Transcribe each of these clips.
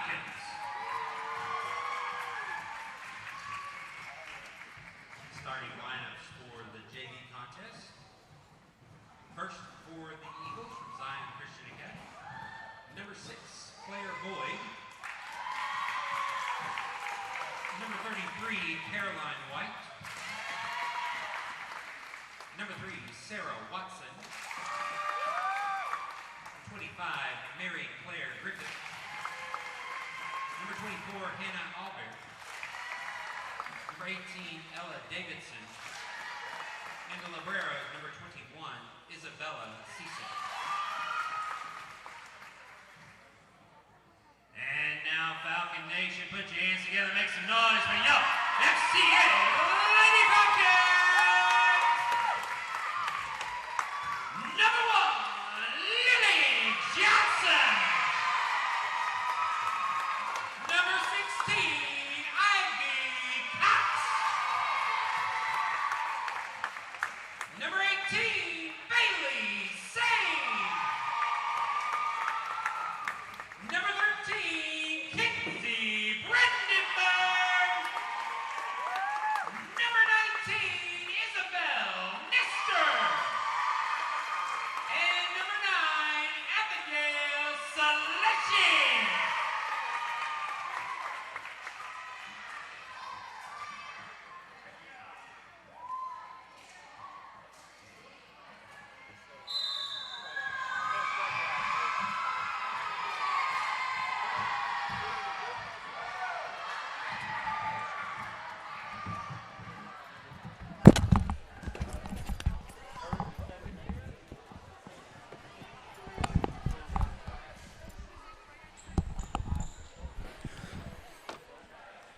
Falcons. Starting lineups for the JV contest. First for the Eagles from Zion Christian Academy. Number 6, Claire Boyd. Number 33, Caroline White. Number 3, Sarah Watson. 25, Mary Claire Griffith. Number 24, Hannah Albert. Number 18, Ella Davidson. And the libero, number 21, Isabella Cecil. And now, Falcon Nation, put your hands together, make some noise for yo, FCA Lady Falcons! Number 1, Lily Johnson. Number 16, Ivy Cox. Number 18, Bailey Sane. Number 13, Kinsey Brandenburg. Number 19, Isabel Nestor. And number 9, Abigail Selection.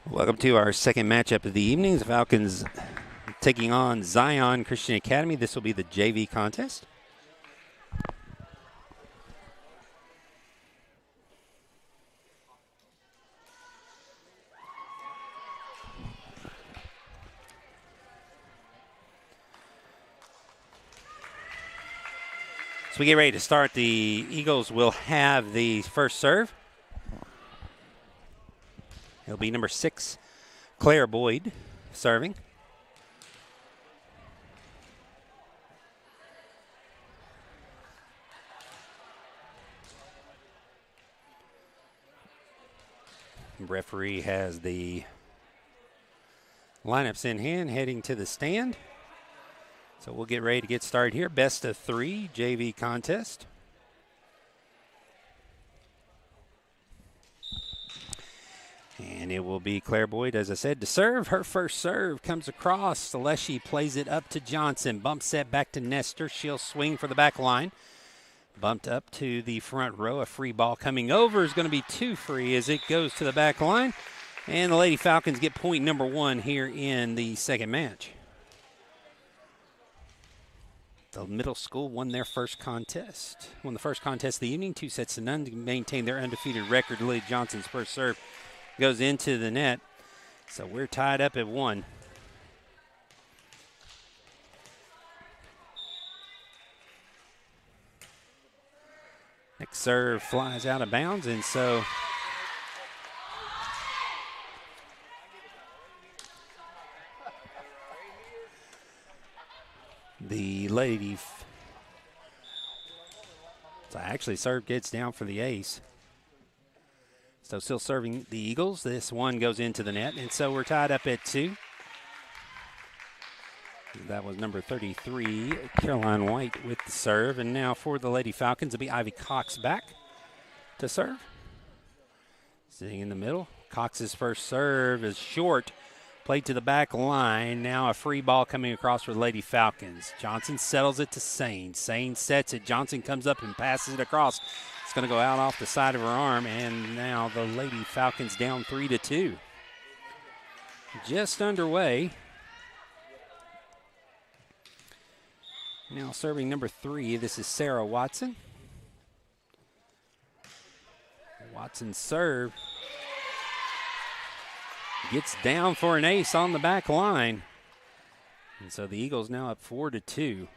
Welcome to our second matchup of the evening. The Falcons taking on Zion Christian Academy. This will be the JV contest. So we get ready to start. The Eagles will have the first serve. It'll be number 6, Claire Boyd, serving. Referee has the lineups in hand, heading to the stand. So we'll get ready to get started here. Best of 3 JV contest. And it will be Claire Boyd, as I said, to serve. Her first serve comes across. Alessi plays it up to Johnson. Bump set back to Nestor. She'll swing for the back line. Bumped up to the front row. A free ball coming over is going to be too free as it goes to the back line. And the Lady Falcons get point number 1 here in the second match. The middle school won their first contest. Won the first contest of the evening, 2-0 to maintain their undefeated record. Lily Johnson's first serve goes into the net. So we're tied up at 1. Next serve flies out of bounds, and so the lady, so actually serve gets down for the ace. So still serving the Eagles. This one goes into the net, and so we're tied up at 2. That was number 33, Caroline White with the serve. And now for the Lady Falcons, it'll be Ivy Cox back to serve. Sitting in the middle. Cox's first serve is short. Played to the back line. Now a free ball coming across for the Lady Falcons. Johnson settles it to Sane. Sane sets it. Johnson comes up and passes it across. It's going to go out off the side of her arm. And now the Lady Falcons down 3-2. Just underway. Now serving number 3, this is Sarah Watson. Watson's serve gets down for an ace on the back line. And so the Eagles now up 4-2.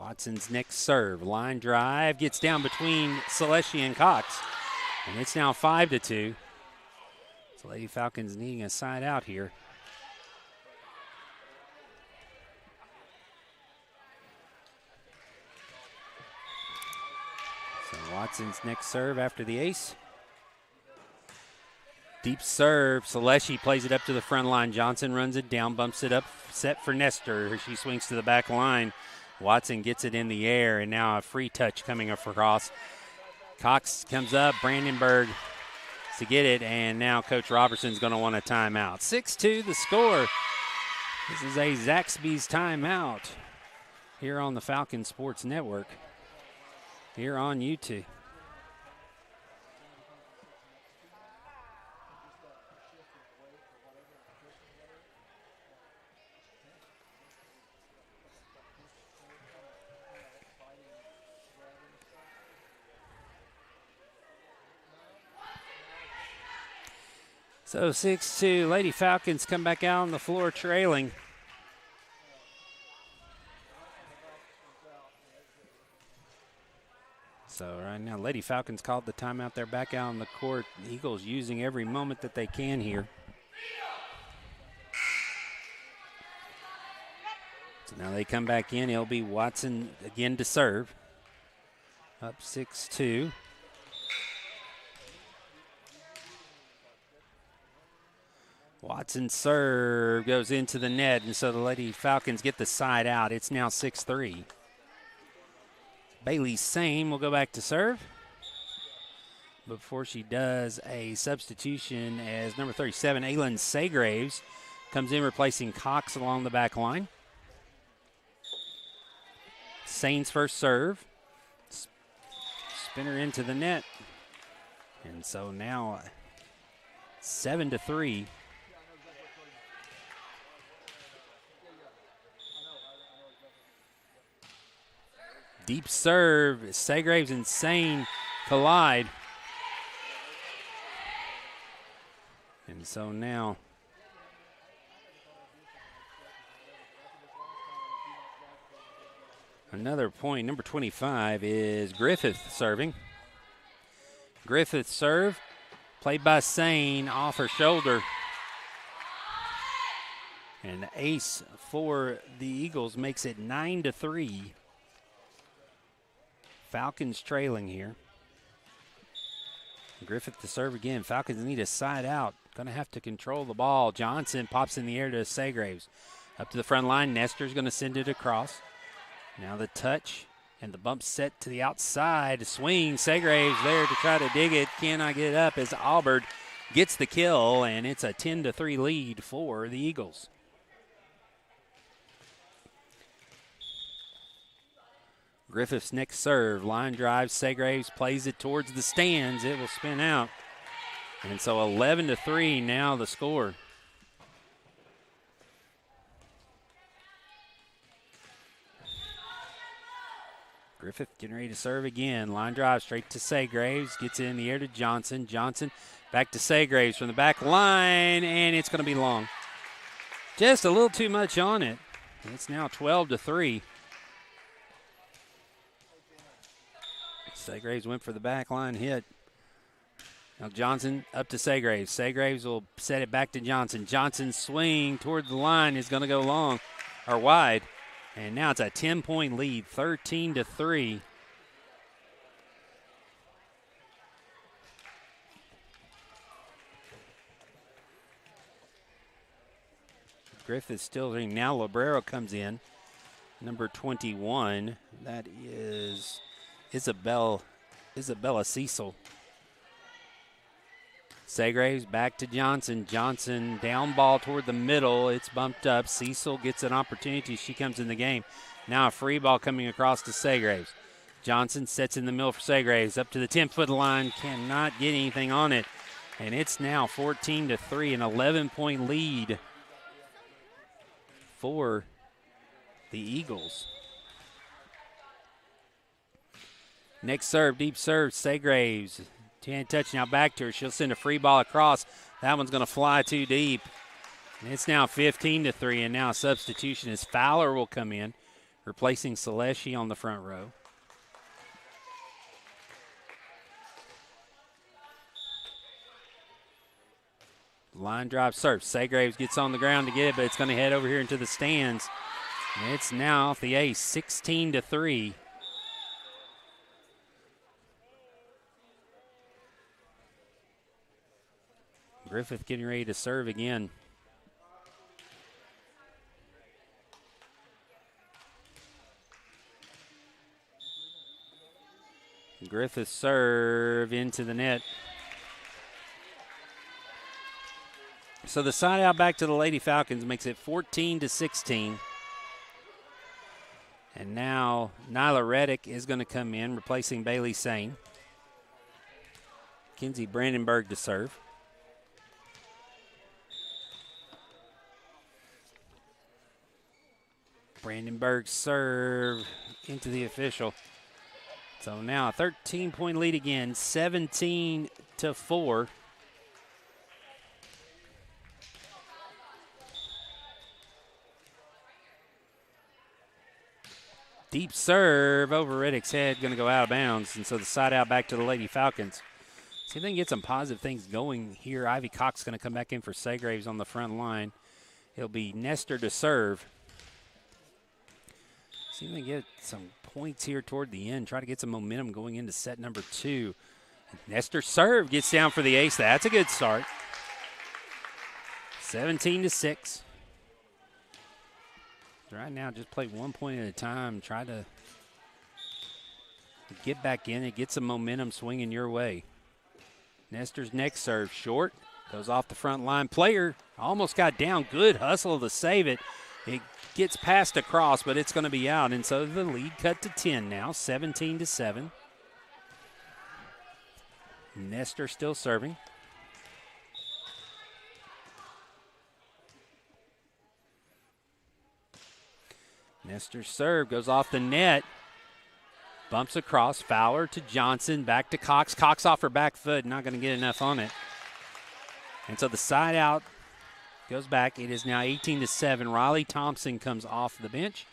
Watson's next serve. Line drive. Gets down between Celestia and Cox. And it's now 5-2. So Lady Falcons needing a side out here. So Watson's next serve after the ace. Deep serve. Celestia plays it up to the front line. Johnson runs it down, bumps it up, set for Nestor. She swings to the back line. Watson gets it in the air, and now a free touch coming across. Cox comes up. Brandenburg to get it, and now Coach Robertson's going to want a timeout. 6-2 the score. This is a Zaxby's timeout here on the Falcon Sports Network, here on YouTube. So 6-2, Lady Falcons come back out on the floor trailing. So right now, Lady Falcons called the timeout. They're back out on the court. The Eagles using every moment that they can here. So now they come back in. It'll be Watson again to serve. Up 6-2. Watson's serve goes into the net, and so the Lady Falcons get the side out. It's now 6-3. Bailey Sane will go back to serve. But before she does, a substitution as number 37, Aylin Saygraves, comes in replacing Cox along the back line. Sane's first serve. Spinner into the net. And so now 7-3. Deep serve. Saygraves and Sane collide. And so now another point. Number 25 is Griffith serving. Griffith serve. Played by Sane off her shoulder. And the ace for the Eagles makes it 9-3. Falcons trailing here. Griffith to serve again. Falcons need a side out. Going to have to control the ball. Johnson pops in the air to Saygraves. Up to the front line. Nestor's going to send it across. Now the touch and the bump set to the outside. Swing. Saygraves there to try to dig it. Cannot get it up as Albert gets the kill, and it's a 10-3 lead for the Eagles. Griffith's next serve. Line drive. Saygraves plays it towards the stands. It will spin out. And so 11-3 now the score. Griffith getting ready to serve again. Line drive straight to Saygraves. Gets it in the air to Johnson. Johnson back to Saygraves from the back line, and it's going to be long. Just a little too much on it. It's now 12-3. Saygraves went for the back line hit. Now Johnson up to Saygraves. Saygraves will set it back to Johnson. Johnson's swing toward the line is going to go long or wide. And now it's a 10-point lead, 13-3. Griffith still there. Now Librero comes in. Number 21. That is Isabella Cecil. Saygraves back to Johnson. Johnson down ball toward the middle. It's bumped up. Cecil gets an opportunity. She comes in the game. Now a free ball coming across to Saygraves. Johnson sets in the middle for Saygraves. Up to the 10-foot line. Cannot get anything on it. And it's now 14-3, an 11-point lead for the Eagles. Next serve, deep serve, Saygraves. 10 touch now back to her. She'll send a free ball across. That one's going to fly too deep. And it's now 15-3, and now a substitution as Fowler will come in, replacing Seleshi on the front row. Line drive serve. Saygraves gets on the ground to get it, but it's going to head over here into the stands. And it's now off the ace, 16-3. Griffith getting ready to serve again. Griffith serve into the net. So the side out back to the Lady Falcons makes it 14-16. And now Nyla Reddick is going to come in, replacing Bailey Sane. Kinsey Brandenburg to serve. Brandenburg serve into the official. So now a 13-point lead again, 17-4. Deep serve over Reddick's head, going to go out of bounds. And so the side out back to the Lady Falcons. See if they can get some positive things going here. Ivy Cox going to come back in for Saygraves on the front line. It'll be Nestor to serve. See if they can get some points here toward the end. Try to get some momentum going into set number 2. Nestor serve gets down for the ace. That's a good start. 17-6. Right now, just play 1 point at a time. Try to get back in and get some momentum swinging your way. Nestor's next serve short. Goes off the front line. Player almost got down. Good hustle to save it. It gets passed across, but it's going to be out. And so the lead cut to 10 now, 17-7. Nestor still serving. Nestor's serve goes off the net. Bumps across. Fowler to Johnson. Back to Cox. Cox off her back foot. Not going to get enough on it. And so the side out goes back. It is now 18-7. Riley Thompson comes off the bench.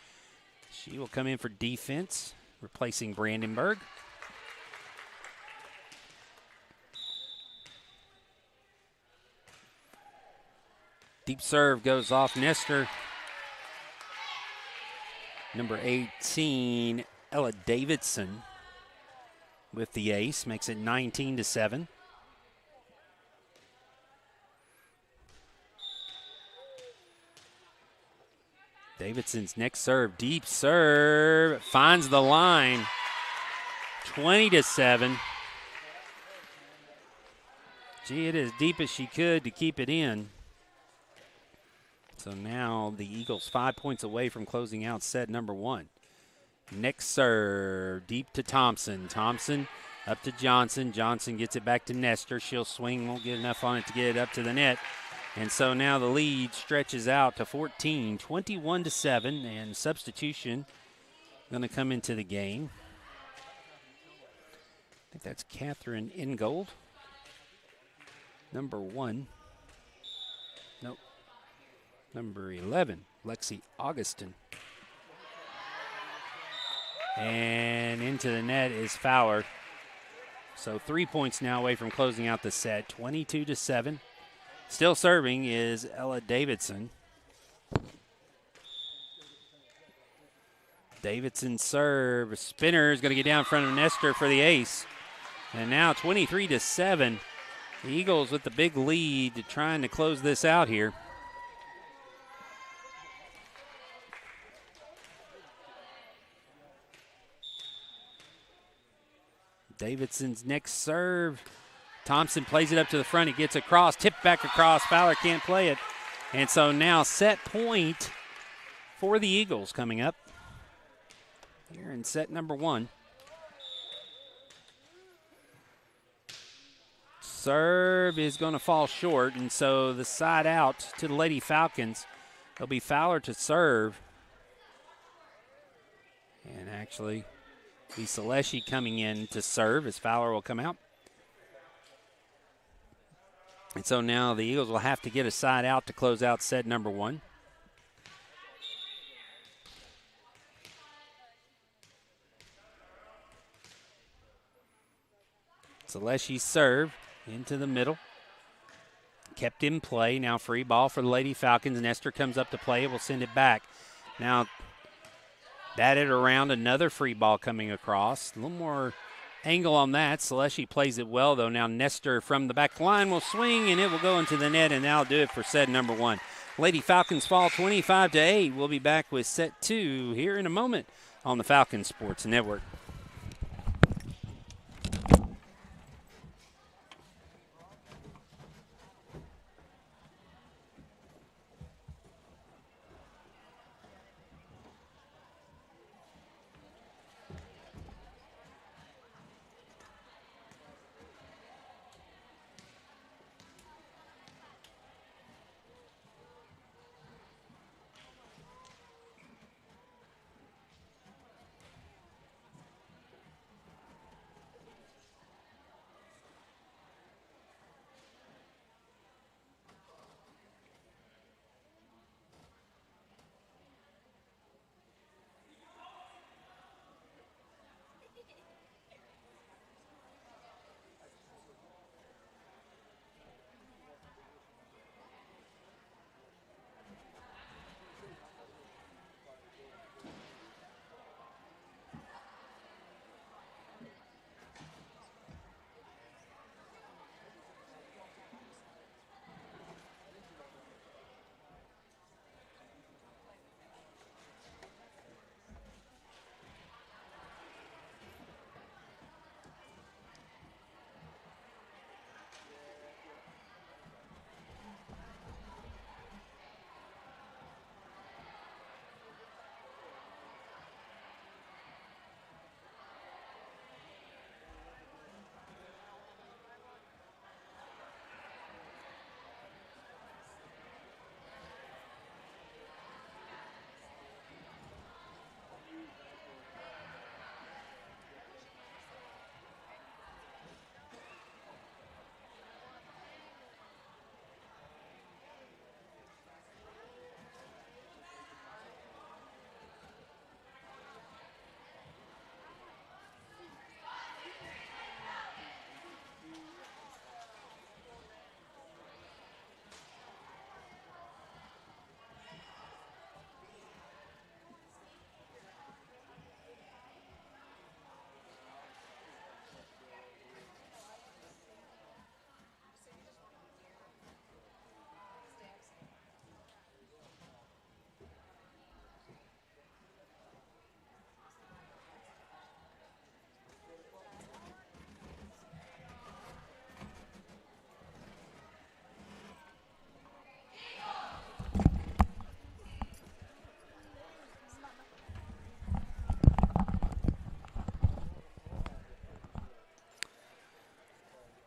She will come in for defense, replacing Brandenburg. Deep serve goes off Nestor. Number 18, Ella Davidson with the ace, makes it 19-7. Davidson's next serve, deep serve, finds the line, 20-7. Gee, it is deep as she could to keep it in. So now the Eagles 5 points away from closing out set number 1. Next serve, deep to Thompson. Thompson up to Johnson. Johnson gets it back to Nestor. She'll swing, won't get enough on it to get it up to the net. And so now the lead stretches out to 14, 21-7, and substitution going to come into the game. I think that's Catherine Ingold, number 1. Nope. Number 11, Lexi Augustin. And into the net is Fowler. So 3 points now away from closing out the set, 22-7. Still serving is Ella Davidson. Davidson serve. Spinner is going to get down in front of Nestor for the ace. And now 23-7. The Eagles with the big lead trying to close this out here. Davidson's next serve. Thompson plays it up to the front. He gets across, tipped back across. Fowler can't play it. And so now set point for the Eagles coming up here in set number 1. Serve is going to fall short, and so the side out to the Lady Falcons. It'll be Fowler to serve. And actually be Seleshi coming in to serve as Fowler will come out. And so now the Eagles will have to get a side out to close out set number 1. Celeshi's serve into the middle. Kept in play. Now free ball for the Lady Falcons. Nestor comes up to play it. Will send it back. Now batted around. Another free ball coming across. A little more angle on that. Celeshi plays it well, though. Now Nestor from the back line will swing, and it will go into the net, and that'll do it for set number 1. Lady Falcons fall 25-8. We'll be back with set 2 here in a moment on the Falcons Sports Network.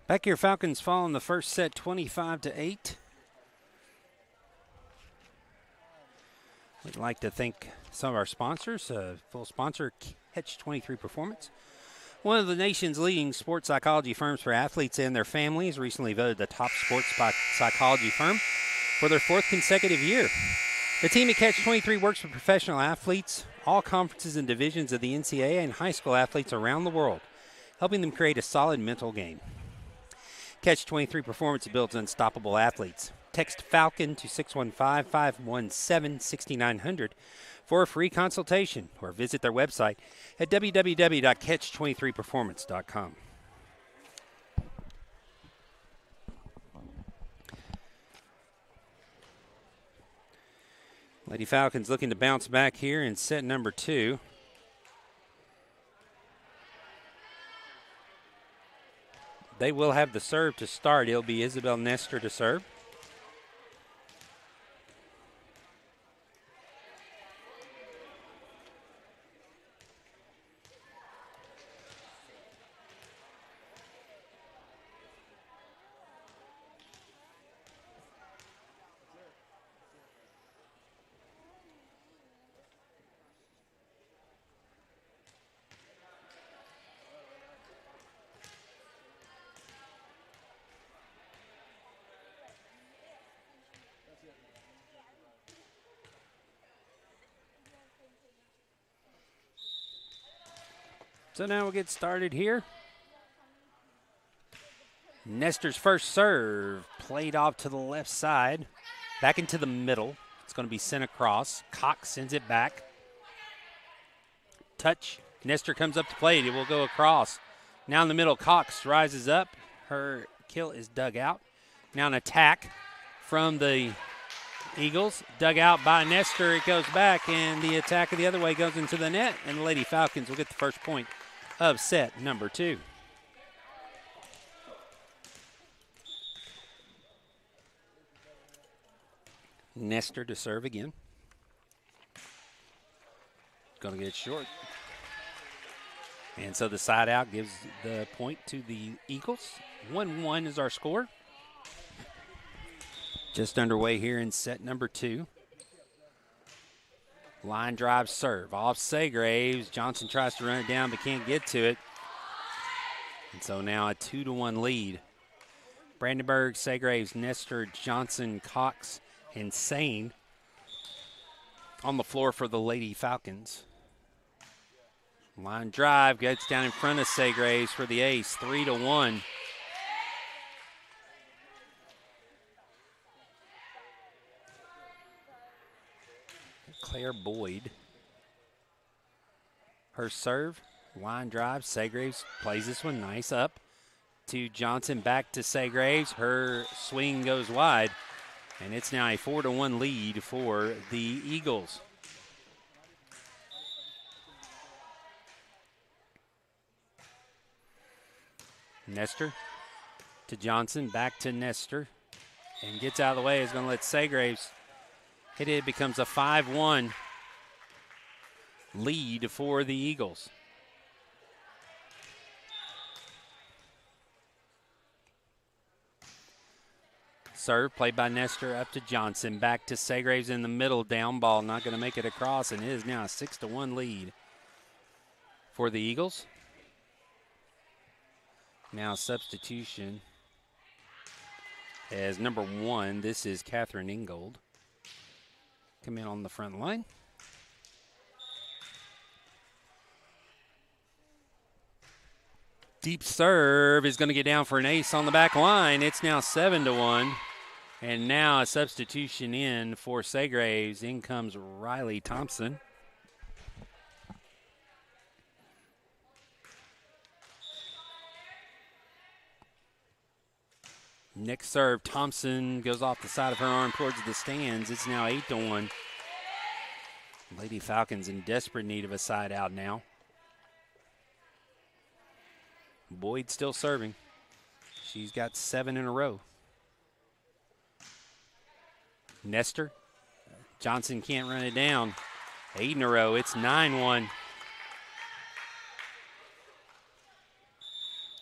Back here, Falcons fall in the first set 25-8. We'd like to thank some of our sponsors. Full sponsor, Catch 23 Performance. One of the nation's leading sports psychology firms for athletes and their families, recently voted the top sports psychology firm for their 4th consecutive year. The team at Catch 23 works with professional athletes, all conferences and divisions of the NCAA, and high school athletes around the world, helping them create a solid mental game. Catch 23 Performance builds unstoppable athletes. Text FALCON to 615-517-6900 for a free consultation, or visit their website at www.catch23performance.com. Lady Falcons looking to bounce back here in set number 2. They will have the serve to start. It'll be Isabel Nestor to serve. So now we'll get started here. Nestor's first serve played off to the left side, back into the middle. It's going to be sent across. Cox sends it back. Touch. Nestor comes up to play it. It will go across. Now in the middle, Cox rises up. Her kill is dug out. Now an attack from the Eagles. Dug out by Nestor. It goes back, and the attack of the other way goes into the net, and the Lady Falcons will get the first point of set number 2. Nestor to serve again. Going to get it short. And so the side out gives the point to the Eagles. 1-1 is our score. Just underway here in set number 2. Line drive serve off Segraves. Johnson tries to run it down but can't get to it. And so now a 2-1 lead. Brandenburg, Segraves, Nestor, Johnson, Cox, and Sane on the floor for the Lady Falcons. Line drive gets down in front of Segraves for the ace, 3-1. Claire Boyd. Her serve, line drive, Segraves plays this one nice up to Johnson, back to Segraves. Her swing goes wide, and it's now a 4-1 lead for the Eagles. Nestor to Johnson, back to Nestor, and gets out of the way. Is going to let Segraves hit it. It becomes a 5-1 lead for the Eagles. Serve played by Nestor up to Johnson, back to Segraves in the middle, down ball, not going to make it across, and it is now a 6-1 lead for the Eagles. Now substitution as number 1, this is Catherine Ingold. Come in on the front line. Deep serve is going to get down for an ace on the back line. It's now 7-1. And now a substitution in for Segraves. In comes Riley Thompson. Next serve, Thompson goes off the side of her arm towards the stands. It's now 8-1. Lady Falcons in desperate need of a side out now. Boyd still serving. She's got 7 in a row. Nestor. Johnson can't run it down. 8 in a row. It's 9-1.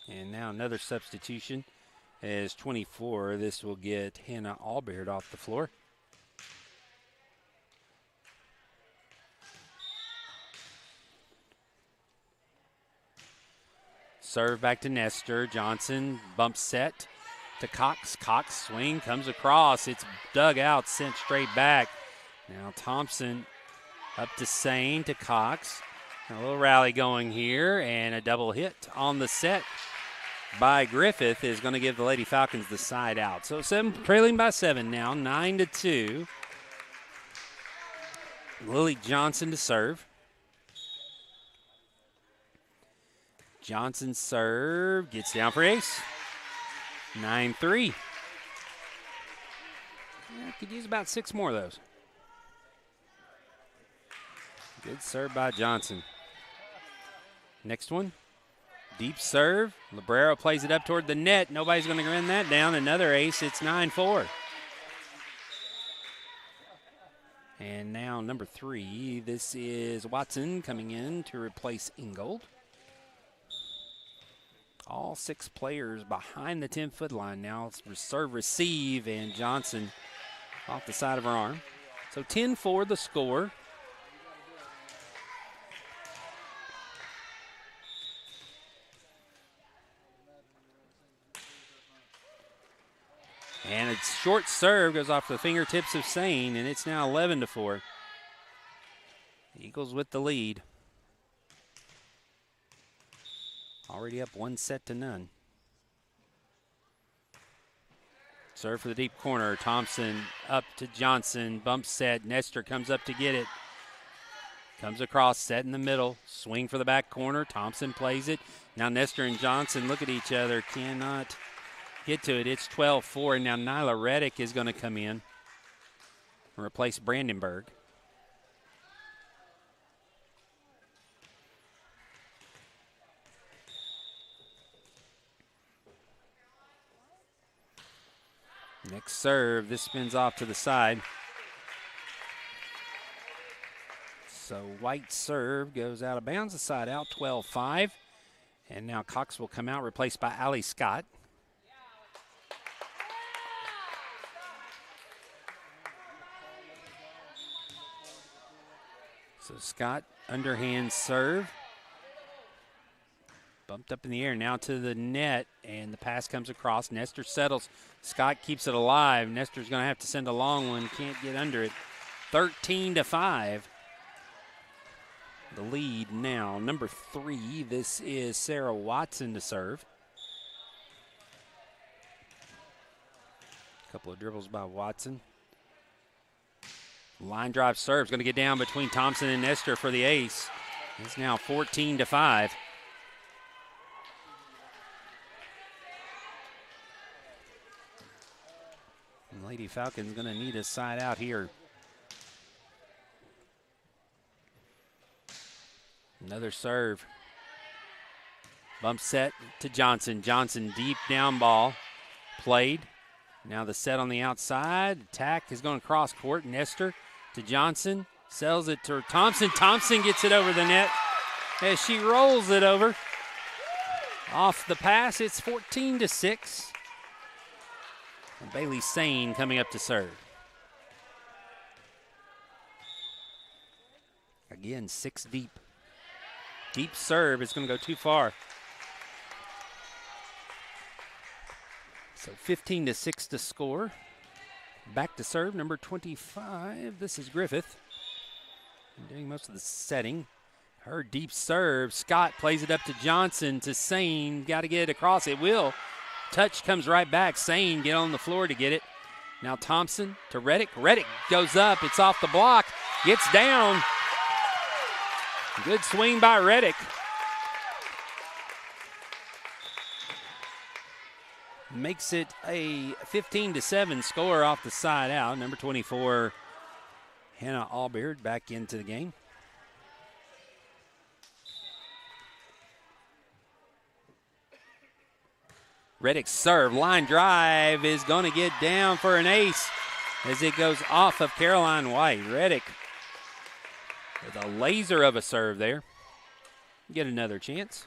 And now another substitution. As 24, this will get Hannah Allbeard off the floor. Serve back to Nestor. Johnson bump set to Cox. Cox swing comes across. It's dug out, sent straight back. Now Thompson up to Sane to Cox. A little rally going here, and a double hit on the set by Griffith is going to give the Lady Falcons the side out. So trailing by 7 now, 9-2. Lily Johnson to serve. Johnson serve, gets down for ace. 9-3. Yeah, could use about 6 more of those. Good serve by Johnson. Next one. Deep serve. Librero plays it up toward the net. Nobody's going to run that down. Another ace. It's 9-4. And now number 3. This is Watson coming in to replace Ingold. All 6 players behind the 10-foot line now. It's serve, receive, and Johnson off the side of her arm. So 10-4 the score. And it's short serve, goes off the fingertips of Sane, and it's now 11-4. Eagles with the lead. Already up 1-0. Serve for the deep corner. Thompson up to Johnson. Bump set. Nestor comes up to get it. Comes across, set in the middle. Swing for the back corner. Thompson plays it. Now Nestor and Johnson look at each other. Cannot get to it. It's 12-4. And now Nyla Reddick is going to come in and replace Brandenburg. Next serve, this spins off to the side. So White's serve goes out of bounds, the side out, 12-5. And now Cox will come out, replaced by Allie Scott. So Scott, underhand serve. Bumped up in the air, now to the net, and the pass comes across. Nestor settles. Scott keeps it alive. Nestor's going to have to send a long one. Can't get under it. 13-5. The lead now, number 3. This is Sarah Watson to serve. A couple of dribbles by Watson. Line drive serve is going to get down between Thompson and Nestor for the ace. It's now 14-5. Lady Falcons going to need a side out here. Another serve. Bump set to Johnson. Johnson deep down ball. Played. Now the set on the outside. Attack is going to cross court. Nestor to Johnson. Sells it to Thompson. Thompson gets it over the net as she rolls it over. Off the pass, it's 14-6. Bailey Sane coming up to serve. Again, 6 deep. Deep serve is going to go too far. So 15-6 to score. Back to serve, number 25. This is Griffith. Doing most of the setting. Her deep serve. Scott plays it up to Johnson, to Sane. Got to get it across. It will. Touch comes right back. Sane get on the floor to get it. Now Thompson to Reddick. Reddick goes up. It's off the block. Gets down. Good swing by Reddick. Makes it a 15-7 score off the side out. Number 24, Hannah Albeard back into the game. Reddick's serve, line drive is going to get down for an ace as it goes off of Caroline White. Reddick with a laser of a serve there. Get another chance.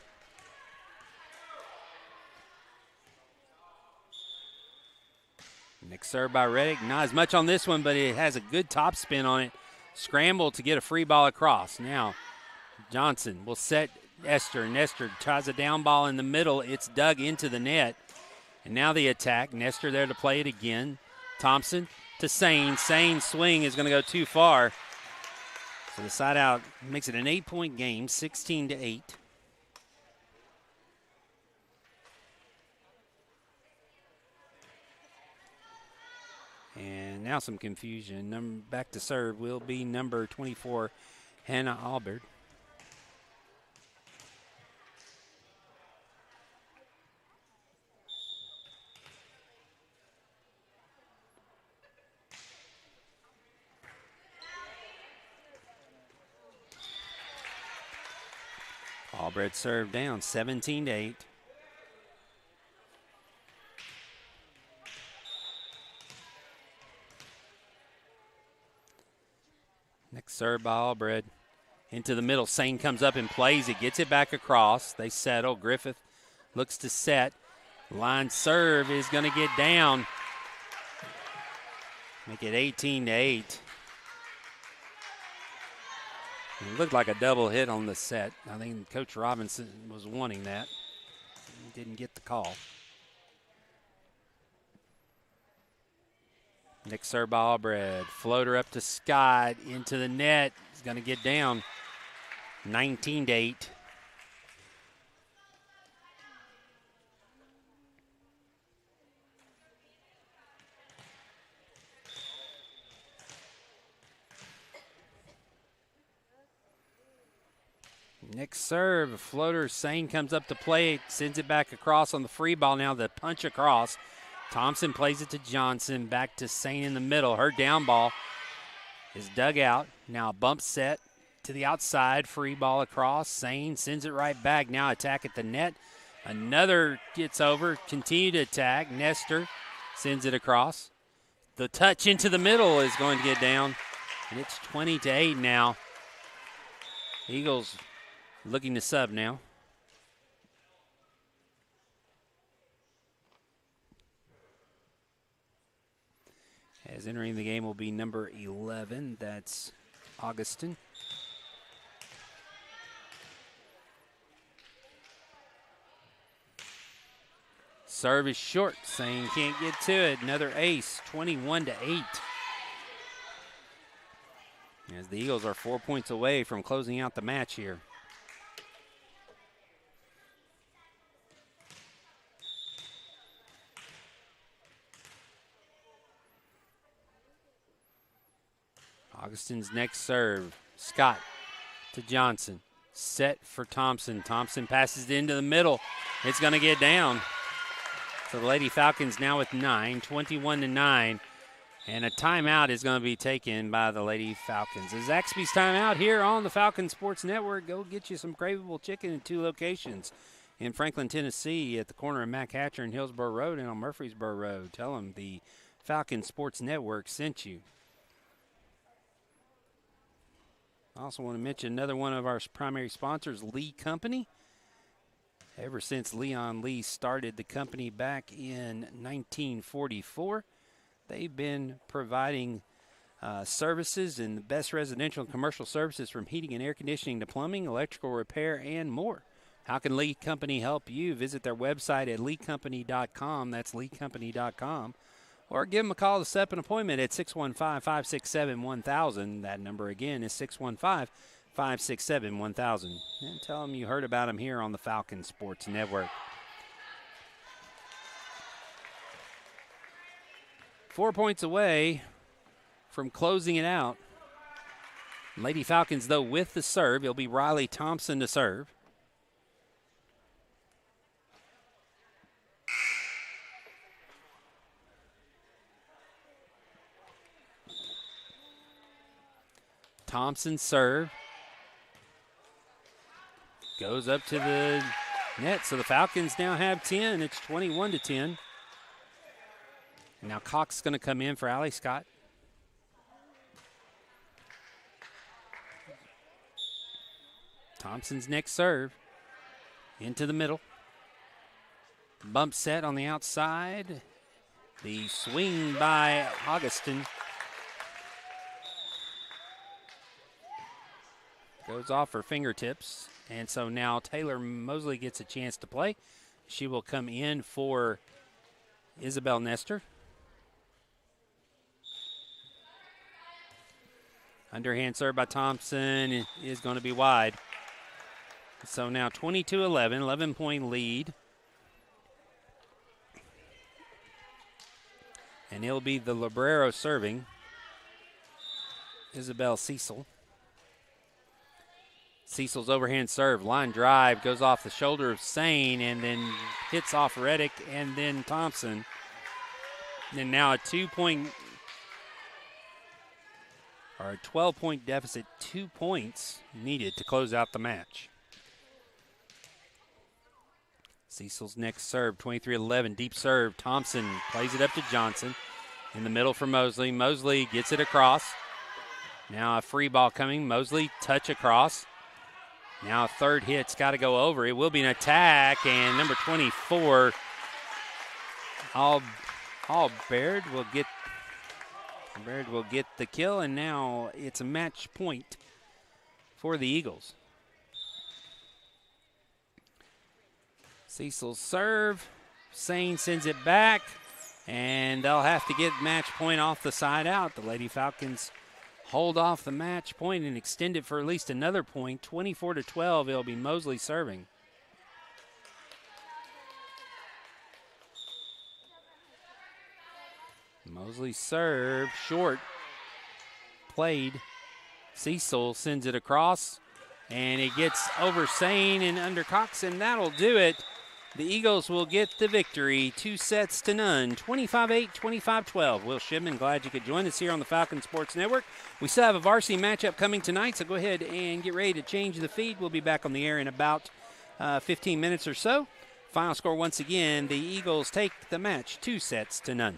Next serve by Reddick. Not as much on this one, but it has a good top spin on it. Scramble to get a free ball across. Now Johnson will set Nestor. Nestor tries a down ball in the middle. It's dug into the net. And now the attack. Nestor there to play it again. Thompson to Sane. Sane's swing is going to go too far. So the side out makes it an 8-point game, 16-8. And now some confusion. Back to serve will be number 24, Hannah Albeard. Albeard serve down, 17-8. Next serve by Albeard. Into the middle. Sane comes up and plays it. Gets it back across. They settle. Griffith looks to set. Line serve is going to get down. Make it 18-8. It looked like a double hit on the set. I think Coach Robinson was wanting that. He didn't get the call. Next serve by Albeard. Floater up to Scott. Into the net. He's going to get down. 19-8. Next serve, a floater. Sane comes up to play it, sends it back across on the free ball. Now the punch across. Thompson plays it to Johnson, back to Sane in the middle. Her down ball is dug out. Now a bump set to the outside, free ball across. Sane sends it right back. Now attack at the net. Another gets over, continue to attack. Nestor sends it across. The touch into the middle is going to get down, and it's 20-8 now. Eagles looking to sub now. As entering the game will be number 11, that's Augustin. Serve is short. Sane can't get to it. Another ace, 21-8. As the Eagles are 4 points away from closing out the match here. Augustin's next serve. Scott to Johnson. Set for Thompson. Thompson passes it into the middle. It's going to get down. So the Lady Falcons now with 9, 21-9. And a timeout is going to be taken by the Lady Falcons. It's Zaxby's timeout here on the Falcon Sports Network. Go get you some craveable chicken in 2 locations. In Franklin, Tennessee at the corner of Mack Hatcher and Hillsborough Road, and on Murfreesboro Road. Tell them the Falcon Sports Network sent you. I also want to mention another one of our primary sponsors, Lee Company. Ever since Leon Lee started the company back in 1944, they've been providing services and the best residential and commercial services from heating and air conditioning to plumbing, electrical repair, and more. How can Lee Company help you? Visit their website at leecompany.com. That's leecompany.com. Or give them a call to set up an appointment at 615-567-1000. That number again is 615-567-1000. And tell them you heard about them here on the Falcon Sports Network. 4 points away from closing it out. Lady Falcons, though, with the serve. It'll be Riley Thompson to serve. Thompson serve. Goes up to the net, so the Falcons now have 10. It's 21-10. Now Cox is going to come in for Allie Scott. Thompson's next serve. Into the middle. Bump set on the outside. The swing by Augustin. Goes off her fingertips. And so now Taylor Mosley gets a chance to play. She will come in for Isabel Nestor. Underhand serve by Thompson is going to be wide. So now 22-11, 11-point lead. And it'll be the Librero serving. Isabel Cecil. Cecil's overhand serve, line drive, goes off the shoulder of Sane and then hits off Reddick and then Thompson. And now a 2-point or a 12-point deficit, 2 points needed to close out the match. Cecil's next serve, 23-11, deep serve. Thompson plays it up to Johnson. In the middle for Mosley. Mosley gets it across. Now a free ball coming. Mosley touch across. Now a third hit's got to go over. It will be an attack, and number 24, Baird will get the kill, and now it's a match point for the Eagles. Cecil's serve. Sane sends it back, and they'll have to get match point off the side out. The Lady Falcons hold off the match point and extend it for at least another point. 24-12, it'll be Mosley serving. Mosley serve, short, played. Cecil sends it across, And it gets over Sane and under Cox, and that'll do it. The Eagles will get the victory, 2-0, 25-8, 25-12. Will Shipman, glad you could join us here on the Falcon Sports Network. We still have a varsity matchup coming tonight, so go ahead and get ready to change the feed. We'll be back on the air in about 15 minutes or so. Final score once again, the Eagles take the match 2-0.